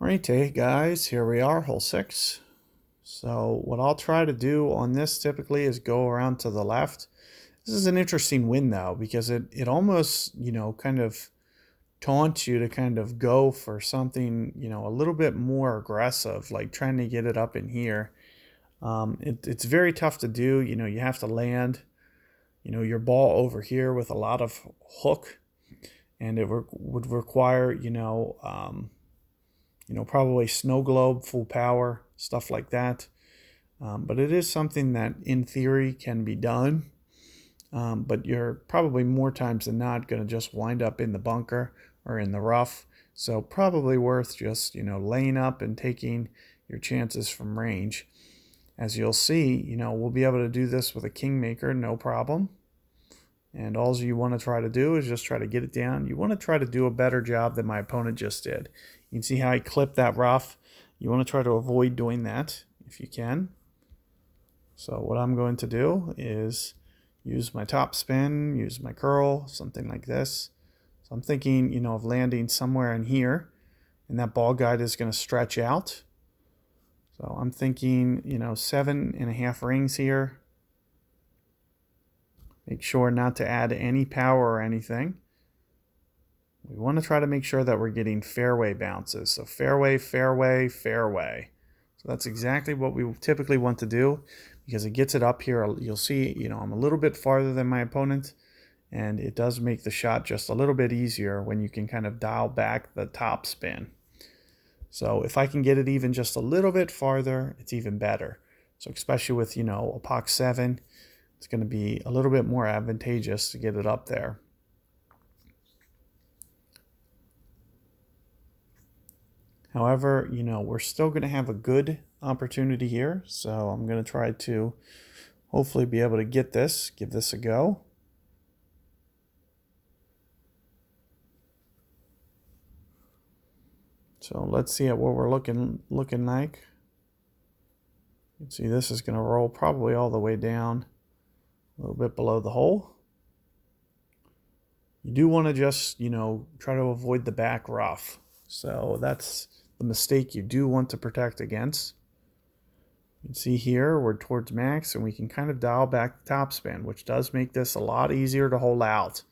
Alright, hey guys, here we are, hole 6. So what I'll try to do on this typically is go around to the left. This is an interesting win though, because it almost, kind of taunts you to kind of go for something, a little bit more aggressive, like trying to get it up in here. It's very tough to do. You have to land, your ball over here with a lot of hook, and it would require, probably snow globe, full power, stuff like that. But it is something that in theory can be done. But you're probably more times than not going to just wind up in the bunker or in the rough. So probably worth just, laying up and taking your chances from range. As you'll see, we'll be able to do this with a kingmaker, no problem. And all you want to try to do is just try to get it down. You want to try to do a better job than my opponent just did. You can see how he clipped that rough. You want to try to avoid doing that if you can. So what I'm going to do is use my top spin, use my curl, something like this. So I'm thinking, of landing somewhere in here, and that ball guide is going to stretch out. So I'm thinking, 7.5 rings here. Make sure not to add any power or anything. We want to try to make sure that we're getting fairway bounces. So fairway, fairway, fairway. So that's exactly what we typically want to do, because it gets it up here. You'll see, I'm a little bit farther than my opponent, and it does make the shot just a little bit easier when you can kind of dial back the top spin. So if I can get it even just a little bit farther, it's even better. So especially with, a POC 7, it's going to be a little bit more advantageous to get it up there. However, we're still going to have a good opportunity here. So I'm going to try to hopefully be able to give this a go. So let's see what we're looking like. You can see this is going to roll probably all the way down a little bit below the hole. You do want to just, try to avoid the back rough. So that's the mistake you do want to protect against. You can see here we're towards max, and we can kind of dial back the topspin, which does make this a lot easier to hold out.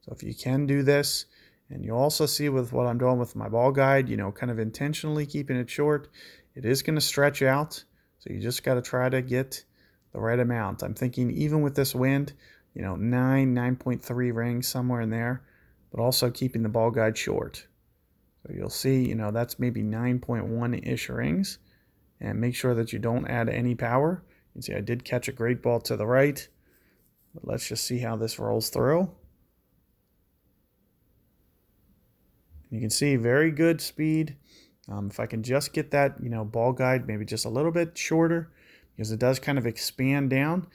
So if you can do this, and you also see with what I'm doing with my ball guide, kind of intentionally keeping it short, it is going to stretch out. So you just got to try to get the right amount. I'm thinking even with this wind, 9.3 rings, somewhere in there, but also keeping the ball guide short. So you'll see, that's maybe 9.1-ish rings. And make sure that you don't add any power. You can see I did catch a great ball to the right. But let's just see how this rolls through. You can see very good speed. If I can just get that, ball guide maybe just a little bit shorter, because it does kind of expand down,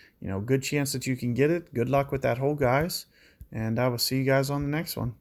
good chance that you can get it. Good luck with that hole, guys. And I will see you guys on the next one.